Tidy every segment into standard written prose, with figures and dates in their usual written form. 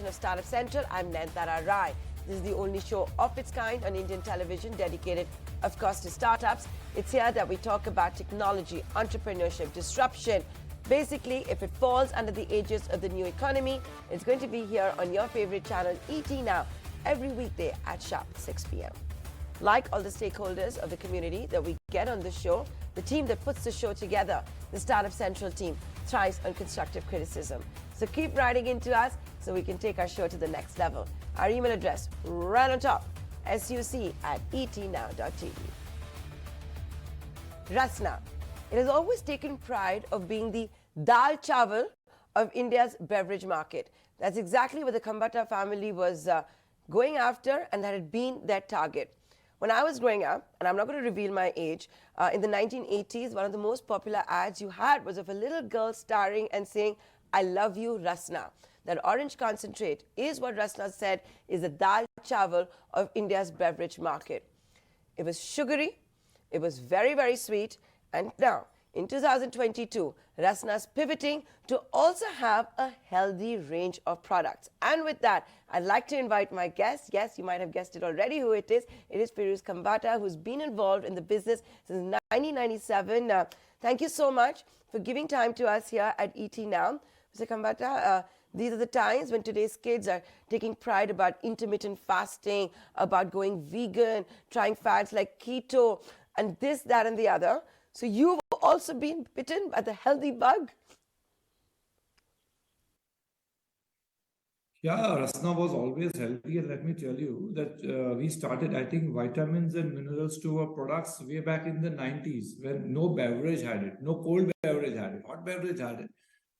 edition of Startup Central. I'm Nayatara Rai. This is the only show of its kind on Indian television dedicated, of course, to startups. It's here that we talk about technology, entrepreneurship, disruption. Basically, if it falls under the aegis of the new economy, it's going to be here on your favorite channel, ET Now, every weekday at sharp 6 p.m. Like all the stakeholders of the community that we get on the show, the team that puts the show together, the Startup Central team, thrives on constructive criticism. So keep writing into us so we can take our show to the next level. Our email address, right on top, suc@etnow.tv. Rasna, it has always taken pride of being the dal chawal of India's beverage market. That's exactly what the Khambatta family was going after, and that had been their target. When I was growing up, and I'm not going to reveal my age, in the 1980s, one of the most popular ads you had was of a little girl starring and saying, "I love you, Rasna." That orange concentrate is what Rasna said is the dal chawal of India's beverage market. It was sugary, it was very, very sweet, and now, in 2022, Rasna's pivoting to also have a healthy range of products. And with that, I'd like to invite my guest. Yes, you might have guessed it already who it is. It is Piruz Khambatta, who's been involved in the business since 1997. Thank you so much for giving time to us here at ET Now. Mr. Khambatta, these are the times when today's kids are taking pride about intermittent fasting, about going vegan, trying fads like keto, and this, that, and the other. So you've also been bitten by the healthy bug? Yeah, Rasna was always healthy, and let me tell you that we started adding vitamins and minerals to our products way back in the 90s when no beverage had it, no cold beverage had it, hot beverage had it.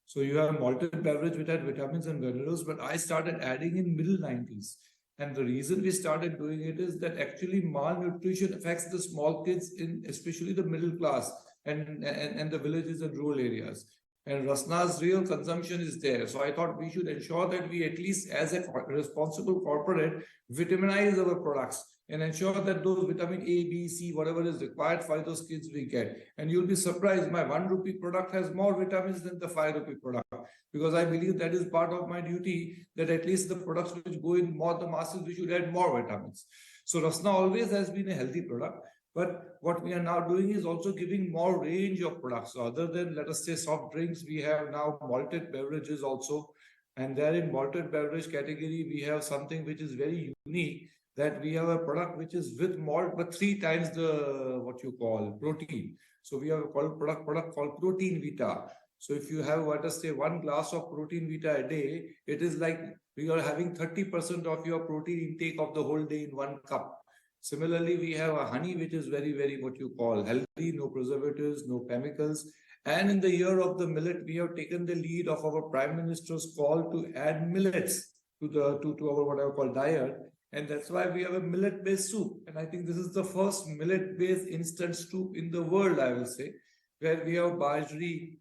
So you have malted beverage which had vitamins and minerals, but I started adding in middle 90s. And the reason we started doing it is that actually malnutrition affects the small kids in especially the middle class and the villages and rural areas. And Rasna's real consumption is there. So I thought we should ensure that we at least as a responsible corporate vitaminize our products and ensure that those vitamin A, B, C, whatever is required for those kids we get. And you'll be surprised, my 1 rupee product has more vitamins than the 5 rupee product, because I believe that is part of my duty, that at least the products which go in more the masses, we should add more vitamins. So Rasna always has been a healthy product. But what we are now doing is also giving more range of products. So other than, let us say, soft drinks, we have now malted beverages also. And there in malted beverage category, we have something which is very unique, that we have a product which is with malt, but 3 times the, what you call, protein. So we have a product called Protein Vita. So if you have, let us say, 1 glass of Protein Vita a day, it is like we are having 30% of your protein intake of the whole day in 1 cup. Similarly, we have a honey which is very, very what you call healthy, no preservatives, no chemicals. And in the year of the millet, we have taken the lead of our Prime Minister's call to add millets to our what I call diet. And that's why we have a millet-based soup. And I think this is the first millet-based instant soup in the world, I will say, where we have bajri,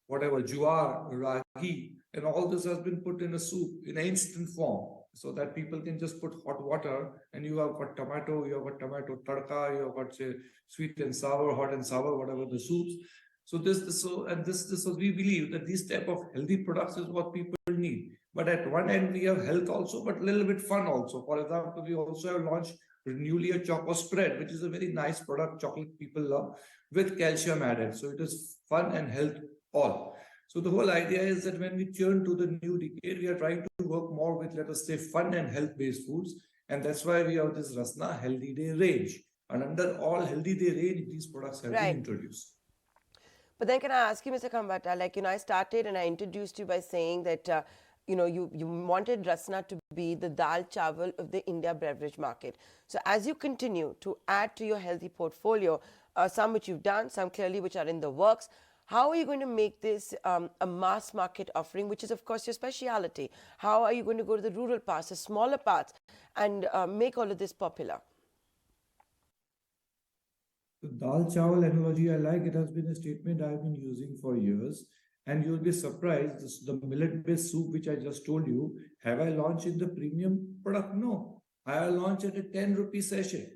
whatever, jowar, ragi, and all this has been put in a soup in an instant form, so that people can just put hot water, and you have got tomato, you have got tomato tadka, you have got, say, sweet and sour, hot and sour, whatever the soups. So this we believe that these type of healthy products is what people need. But at one end we have health also, but a little bit fun also. For example, we also have launched newly a Choco Spread, which is a very nice product, chocolate people love, with calcium added. So it is fun and health all. So the whole idea is that when we turn to the new decade, we are trying to work more with, let us say, fun and health-based foods. And that's why we have this Rasna Healthy Day range. And under all Healthy Day range, these products have been introduced. But then can I ask you, Mr. Khambatta, like, I started and I introduced you by saying that, you wanted Rasna to be the dal chawal of the India beverage market. So as you continue to add to your healthy portfolio, some which you've done, some clearly which are in the works, how are you going to make this a mass market offering, which is, of course, your speciality? How are you going to go to the rural parts, the smaller parts, and make all of this popular? The dal chawal analogy, I like. It has been a statement I've been using for years. And you'll be surprised, the millet-based soup, which I just told you, have I launched in the premium product? No. I launched at a 10 rupee sachet.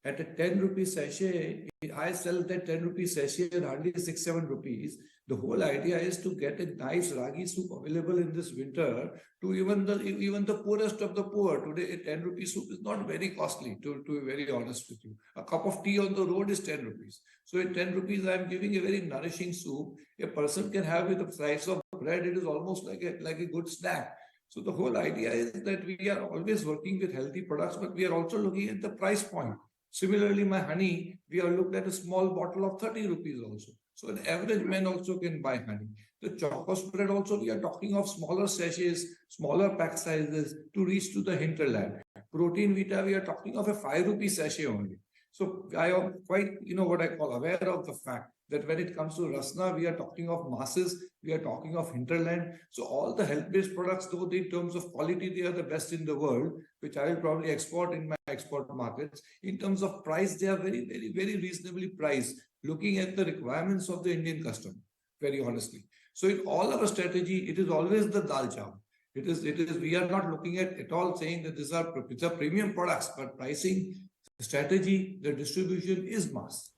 At a 10 rupee sachet, I sell that 10 rupee sachet at hardly 6-7 rupees. The whole idea is to get a nice ragi soup available in this winter to even the poorest of the poor. Today, a 10 rupee soup is not very costly, to be very honest with you. A cup of tea on the road is 10 rupees. So at 10 rupees, I am giving a very nourishing soup. A person can have with a slice of bread. It is almost like a good snack. So the whole idea is that we are always working with healthy products, but we are also looking at the price point. Similarly, my honey, we are looked at a small bottle of 30 rupees also. So an average man also can buy honey. The Choco Spread also, we are talking of smaller sachets, smaller pack sizes to reach to the hinterland. Protein Vita, we are talking of a 5 rupee sachet only. So I am quite, what I call aware of the fact that when it comes to Rasna, we are talking of masses, we are talking of hinterland. So all the health-based products, though in terms of quality, they are the best in the world, which I will probably export in my export markets. In terms of price, they are very, very, very reasonably priced, looking at the requirements of the Indian customer, very honestly. So in all our strategy, it is always the dal chawal. We are not looking at all saying that these are premium products, but pricing, strategy, the distribution is mass.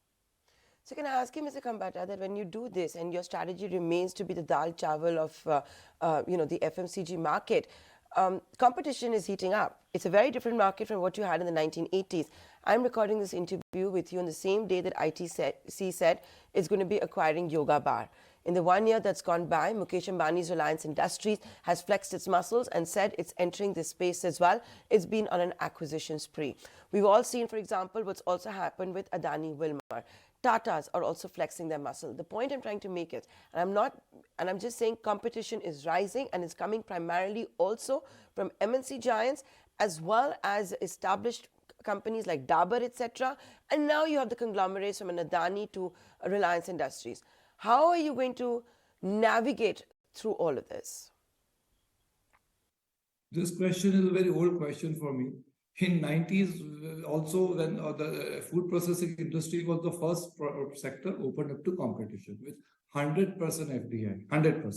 So can I ask you, Mr. Khambatta, that when you do this and your strategy remains to be the dal chawal of, the FMCG market, competition is heating up. It's a very different market from what you had in the 1980s. I'm recording this interview with you on the same day that ITC said it's going to be acquiring Yoga Bar. In the 1 year that's gone by, Mukesh Ambani's Reliance Industries has flexed its muscles and said it's entering this space as well. It's been on an acquisition spree. We've all seen, for example, what's also happened with Adani Wilmar. Tatas are also flexing their muscle. The point I'm trying to make is, and I'm just saying competition is rising and it's coming primarily also from MNC giants as well as established companies like Dabur, etc. And now you have the conglomerates from an Adani to Reliance Industries. How are you going to navigate through all of this? This question is a very old question for me. In 90s, also when the food processing industry was the first sector opened up to competition with 100% FDI, 100%.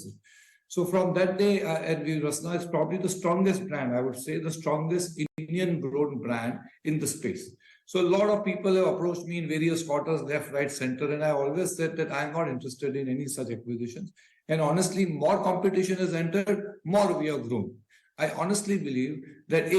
So from that day, Rasna is probably the strongest brand, I would say the strongest Indian-grown brand in the space. So a lot of people have approached me in various quarters, left, right, center, and I always said that I'm not interested in any such acquisitions. And honestly, more competition has entered, more we have grown. I honestly believe that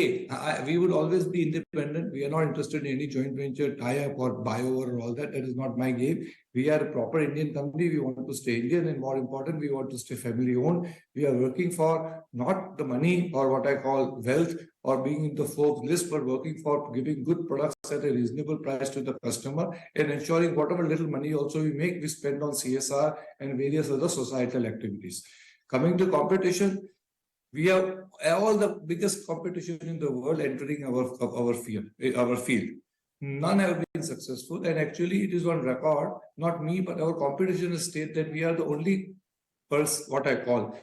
we would always be independent. We are not interested in any joint venture, tie-up or buyover or all that. That is not my game. We are a proper Indian company. We want to stay Indian, and more important, we want to stay family-owned. We are working for not the money or what I call wealth or being in the Forbes list, but working for giving good products at a reasonable price to the customer and ensuring whatever little money also we make, we spend on CSR and various other societal activities. Coming to competition, we have all the biggest competition in the world entering our field. None have been successful, and actually it is on record, not me, but our competition state that we are the only what I call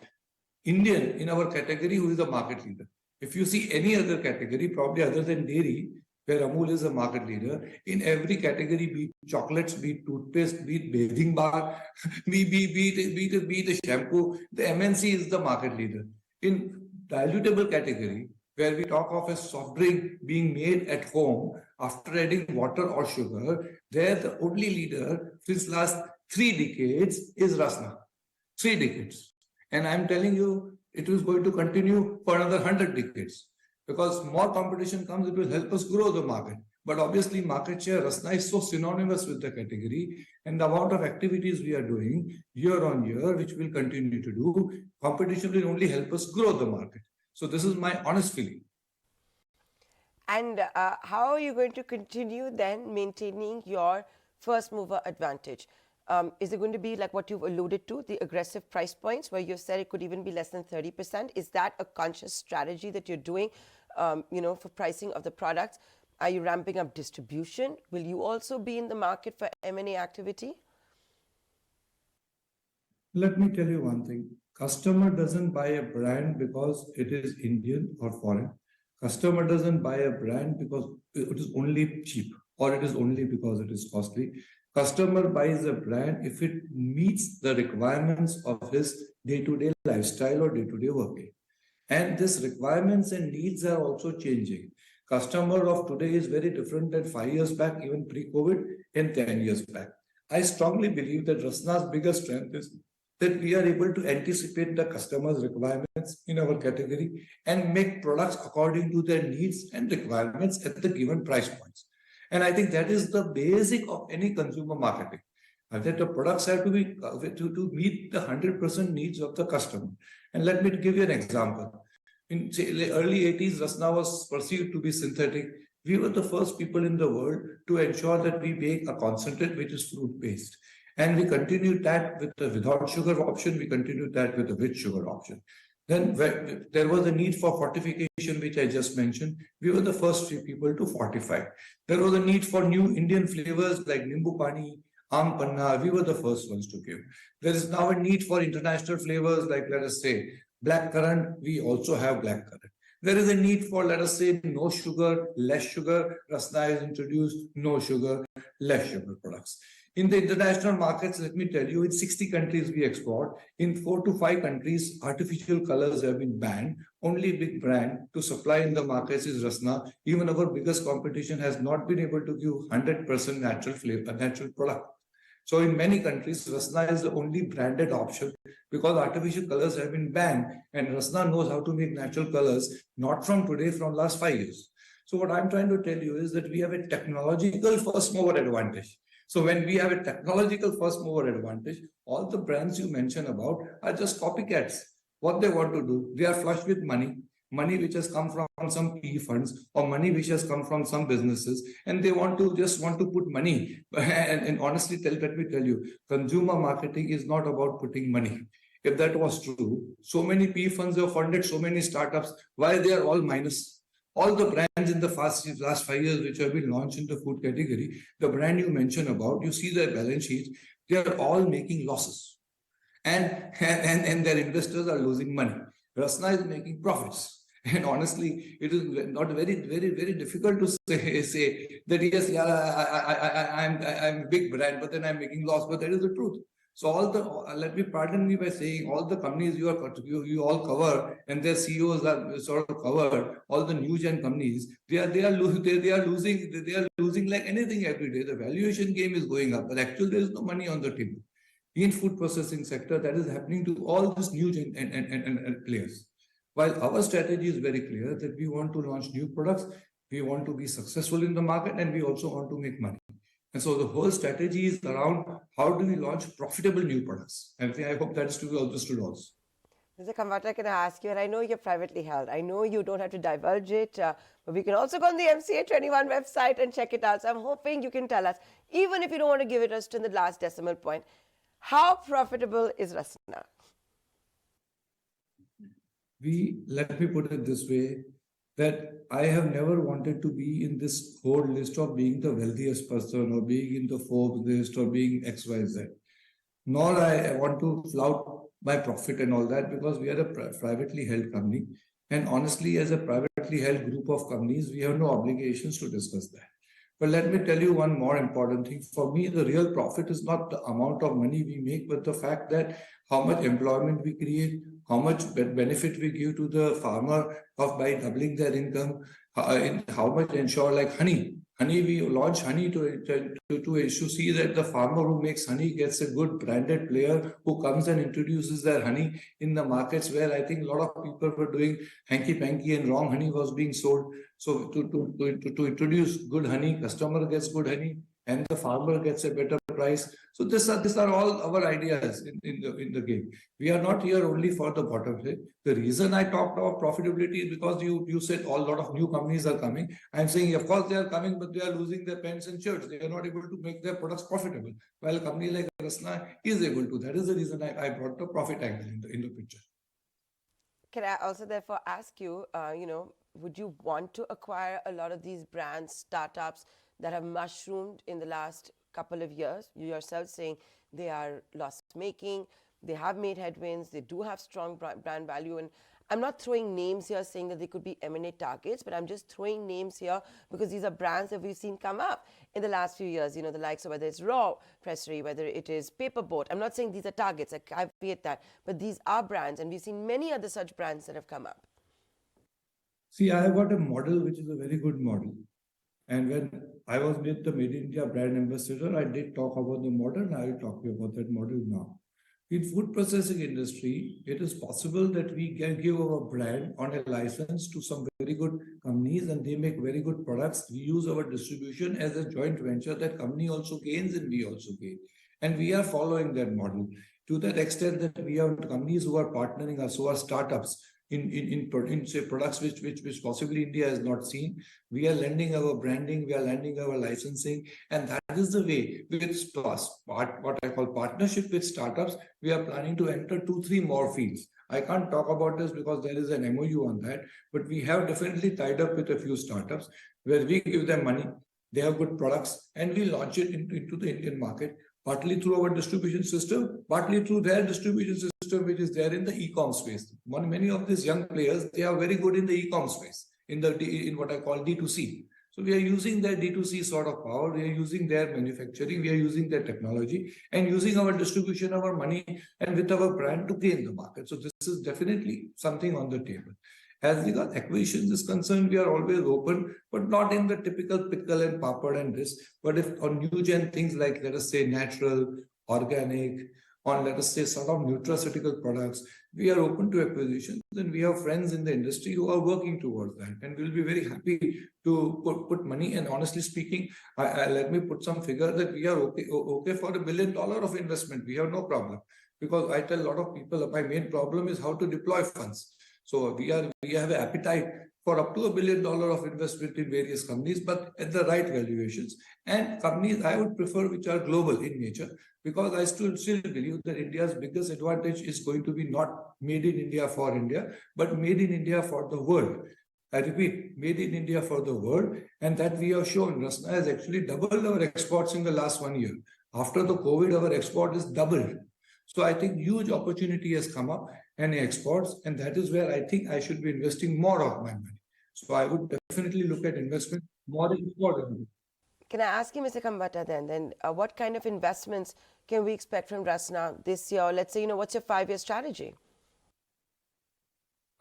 Indian in our category who is the market leader. If you see any other category, probably other than dairy, where Amul is a market leader, in every category, be it chocolates, be it toothpaste, be it bathing bar, be it a shampoo, the MNC is the market leader. In dilutable category, where we talk of a soft drink being made at home after adding water or sugar, there the only leader since last 3 decades is Rasna. 3 decades. And I'm telling you, it is going to continue for another 100 decades. Because more competition comes, it will help us grow the market. But obviously, market share, Rasna is so synonymous with the category, and the amount of activities we are doing year on year, which we'll continue to do, competition will only help us grow the market. So this is my honest feeling. And how are you going to continue then maintaining your first mover advantage? Is it going to be like what you've alluded to, the aggressive price points where you've said it could even be less than 30%? Is that a conscious strategy that you're doing, for pricing of the products? Are you ramping up distribution? Will you also be in the market for M&A activity? Let me tell you one thing. Customer doesn't buy a brand because it is Indian or foreign. Customer doesn't buy a brand because it is only cheap or it is only because it is costly. Customer buys a brand if it meets the requirements of his day-to-day lifestyle or day-to-day working. And these requirements and needs are also changing. Customer of today is very different than 5 years back, even pre-COVID, and 10 years back. I strongly believe that Rasna's biggest strength is that we are able to anticipate the customer's requirements in our category and make products according to their needs and requirements at the given price points. And I think that is the basic of any consumer marketing. That the products have to be to meet the 100% needs of the customer. And let me give you an example. In say, early 80s, Rasna was perceived to be synthetic. We were the first people in the world to ensure that we make a concentrate which is fruit-based. And we continued that with the without sugar option, we continued that with the with sugar option. Then there was a need for fortification, which I just mentioned. We were the first few people to fortify. There was a need for new Indian flavors like Nimbu Pani, Aam Panna. We were the first ones to give. There is now a need for international flavors like, let us say, black currant. We also have black currant. There is a need for, let us say, no sugar, less sugar. Rasna has introduced no sugar, less sugar products. In the international markets, let me tell you, in 60 countries we export. In 4 to 5 countries, artificial colors have been banned. Only big brand to supply in the markets is Rasna. Even our biggest competition has not been able to give 100% natural flavor, natural product. So in many countries, Rasna is the only branded option because artificial colors have been banned, and Rasna knows how to make natural colors, not from today, from last 5 years. So what I'm trying to tell you is that we have a technological first mover advantage. So when we have a technological first mover advantage, all the brands you mentioned about are just copycats. What they want to do, they are flush with money which has come from some PE funds or money which has come from some businesses, and they want to put money. And honestly, let me tell you, consumer marketing is not about putting money. If that was true, so many PE funds have funded so many startups. Why they are all minus? All the brands in the last 5 years which have been launched in the food category, the brand you mentioned about, you see their balance sheets, they are all making losses. And their investors are losing money. Rasna is making profits. And honestly, it is not very difficult to say that yes, yeah, I'm a big brand, but then I'm making loss. But that is the truth. So pardon me by saying all the companies you all cover and their CEOs are sort of covered, all the new gen companies, they are losing like anything every day. The valuation game is going up, but actually there is no money on the table. In food processing sector, that is happening to all these new gen and players. While our strategy is very clear that we want to launch new products, we want to be successful in the market, and we also want to make money. And so the whole strategy is around how do we launch profitable new products. And I hope that is to be understood also. Mr. Khambatta, can I ask you, and I know you're privately held, I know you don't have to divulge it, but we can also go on the MCA21 website and check it out. So I'm hoping you can tell us, even if you don't want to give it us to the last decimal point, how profitable is Rasna? Let me put it this way, that I have never wanted to be in this whole list of being the wealthiest person or being in the Forbes list or being XYZ. Nor I want to flout my profit and all that, because we are a privately held company. And honestly, as a privately held group of companies, we have no obligations to discuss that. But let me tell you one more important thing. For me, the real profit is not the amount of money we make, but the fact that how much employment we create, how much benefit we give to the farmer by doubling their income, how much ensure like honey. Honey, we launch honey to see that the farmer who makes honey gets a good branded player who comes and introduces their honey in the markets where I think a lot of people were doing hanky-panky and wrong honey was being sold. So to introduce good honey, customer gets good honey and the farmer gets a better price. So these are all our ideas in the game. We are not here only for the bottom line. The reason I talked about profitability is because you said a lot of new companies are coming. I'm saying, of course, they are coming, but they are losing their pens and shirts. They are not able to make their products profitable. While a company like Rasna is able to. That is the reason I brought the profit angle in the picture. Can I also therefore ask you, would you want to acquire a lot of these brands, startups that have mushroomed in the last couple of years? You yourself saying they are loss-making, they have made headwinds, they do have strong brand value. And I'm not throwing names here saying that they could be M&A targets, but I'm just throwing names here because these are brands that we've seen come up in the last few years, the likes of whether it's Raw Pressery, whether it is Paperboat. I'm not saying these are targets, I caveat that, but these are brands, and we've seen many other such brands that have come up. See, I have got a model which is a very good model. And when I was with the Made in India brand ambassador, I did talk about the model, and I will talk to you about that model now. In food processing industry, it is possible that we can give our brand on a license to some very good companies and they make very good products. We use our distribution as a joint venture. That company also gains and we also gain. And we are following that model to that extent that we have companies who are partnering us, who are startups in say products which possibly India has not seen. We are lending our branding, we are lending our licensing, and that is the way with plus what I call partnership with startups. We are planning to enter 2-3 more fields. I can't talk about this because there is an MOU on that, but we have definitely tied up with a few startups where we give them money, they have good products, and we launch it into the Indian market, partly through our distribution system, partly through their distribution system, which is there in the e-com space. Many of these young players, they are very good in the e-com space, in what I call D2C. So we are using their D2C sort of power, we are using their manufacturing, we are using their technology, and using our distribution, our money, and with our brand to gain the market. So this is definitely something on the table. As regards acquisitions is concerned, we are always open, but not in the typical pickle and papad and this. But if on new gen things like, let us say, natural, organic, or let us say sort of nutraceutical products, we are open to acquisitions. And we have friends in the industry who are working towards that. And we'll be very happy to put money. And honestly speaking, let me put some figure that we are okay for $1 billion of investment. We have no problem. Because I tell a lot of people, my main problem is how to deploy funds. So we have an appetite for up to $1 billion of investment in various companies, but at the right valuations. And companies I would prefer which are global in nature, because I still believe that India's biggest advantage is going to be not made in India for India, but made in India for the world. I repeat, made in India for the world, and that we have shown. Rasna has actually doubled our exports in the last 1 year. After the COVID, our export is doubled. So I think huge opportunity has come up and exports, and that is where I think I should be investing more of my money. So I would definitely look at investment more in export. Can I ask you, Mr. Khambatta, then what kind of investments can we expect from Rasna this year? Let's say, what's your 5-year strategy?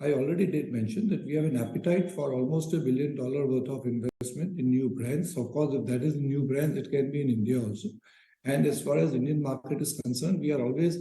I already did mention that we have an appetite for almost $1 billion worth of investment in new brands. Of course, if that is in new brands, it can be in India also. And as far as Indian market is concerned, we are always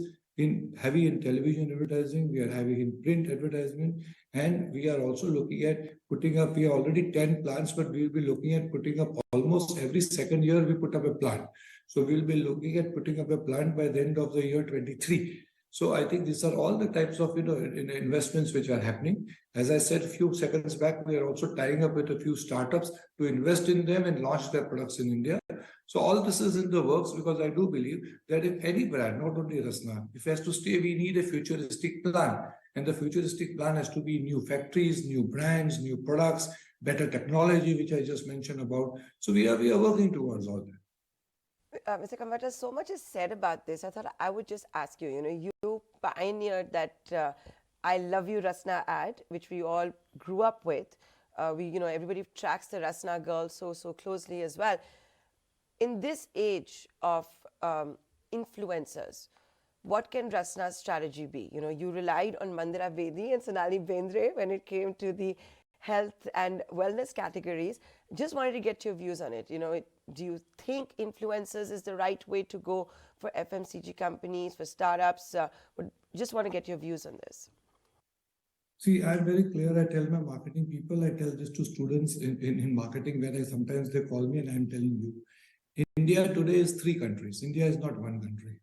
heavy in television advertising, we are heavy in print advertisement, and we are also looking at putting up, we have already 10 plants, but we will be looking at putting up almost every second year we put up a plant. So we'll be looking at putting up a plant by the end of the year 23. So I think these are all the types of investments which are happening. As I said a few seconds back, we are also tying up with a few startups to invest in them and launch their products in India. So all this is in the works, because I do believe that if any brand, not only Rasna, if it has to stay, we need a futuristic plan. And the futuristic plan has to be new factories, new brands, new products, better technology, which I just mentioned about. So we are working towards all that. Mr. Khambatta, so much is said about this. I thought I would just ask you, you pioneered that I Love You Rasna ad, which we all grew up with. Everybody tracks the Rasna girl so closely as well. In this age of influencers, what can Rasna's strategy be? You relied on Mandira Bedi and Sonali Bendre when it came to the health and wellness categories. Just wanted to get your views on it. Do you think influencers is the right way to go for FMCG companies, for startups? Just want to get your views on this. See, I'm very clear. I tell my marketing people, I tell this to students in marketing, where sometimes they call me and I'm telling you, India today is 3 countries. India is not 1 country.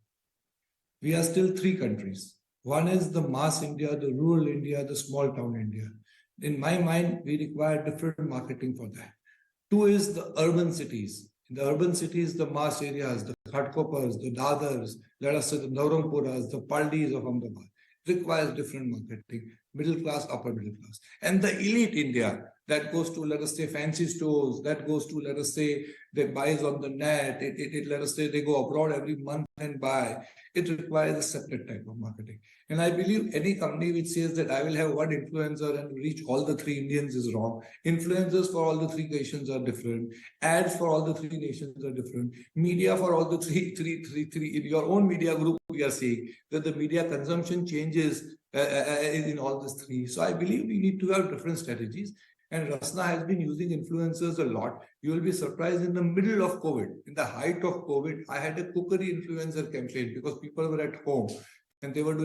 We are still 3 countries. One is the mass India, the rural India, the small town India. In my mind, we require different marketing for that. 2 is the urban cities. In the urban cities, the mass areas, the Ghatkopars, the Dadars, let us say the Naurangpuras, the Paldis of Ahmedabad, requires different marketing, middle class, upper middle class. And the elite India, that goes to, let us say, fancy stores, that goes to, let us say, they buys on the net, let us say they go abroad every month and buy. It requires a separate type of marketing. And I believe any company which says that I will have 1 influencer and reach all the 3 Indians is wrong. Influencers for all the 3 nations are different. Ads for all the 3 nations are different. Media for all the three. In your own media group, we are saying that the media consumption changes in all these 3. So I believe we need to have different strategies. And Rasna has been using influencers a lot. You will be surprised, in the middle of COVID, in the height of COVID, I had a cookery influencer campaign because people were at home and they were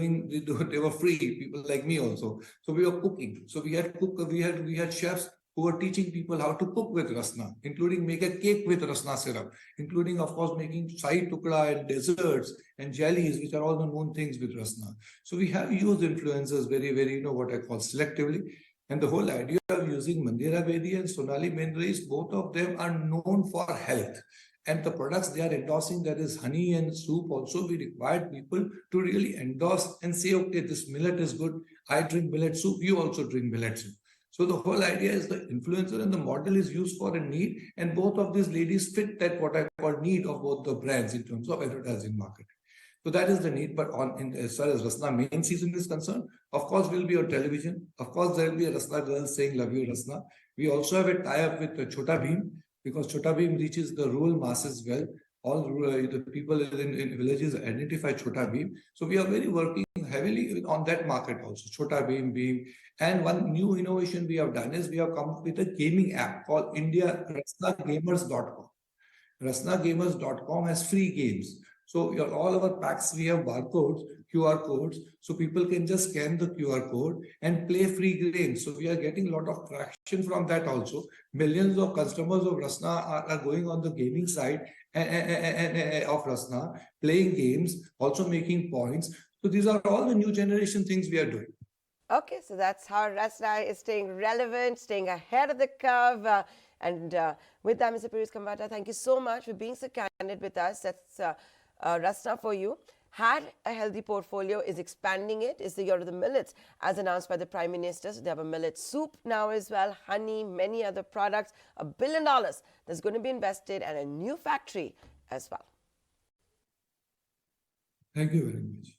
free, people like me also. So we were cooking. So we had chefs who were teaching people how to cook with Rasna, including make a cake with Rasna syrup, including, of course, making chai tukda and desserts and jellies, which are all the known things with Rasna. So we have used influencers very, very, what I call selectively. And the whole idea of using Mandira Bedi and Sonali Mendra is both of them are known for health. And the products they are endorsing, that is honey and soup, also we required people to really endorse and say, okay, this millet is good. I drink millet soup. You also drink millet soup. So the whole idea is the influencer and the model is used for a need, and both of these ladies fit that what I call need of both the brands in terms of advertising marketing. So that is the need. But as far as Rasna main season is concerned, of course we'll be on television. Of course there will be a Rasna girl saying "Love you, Rasna." We also have a tie-up with Chota Bheem, because Chota Bheem reaches the rural masses well. All the people in villages identify Chota Bheem. So we are very working heavily on that market also. Chota Bheem. And one new innovation we have done is we have come up with a gaming app called RasnaGamers.com. RasnaGamers.com has free games. So all our packs, we have barcodes, QR codes, so people can just scan the QR code and play free games. So we are getting a lot of traction from that also. Millions of customers of Rasna are going on the gaming side of Rasna, playing games, also making points. So these are all the new generation things we are doing. Okay, so that's how Rasna is staying relevant, staying ahead of the curve. With that, Mr. Piruz Khambatta, thank you so much for being so candid with us. That's Rasna for you. Had a healthy portfolio, is expanding it. It's the year of the millets, as announced by the Prime Minister. So they have a millet soup now as well, honey, many other products. $1 billion that's going to be invested, and a new factory as well. Thank you very much.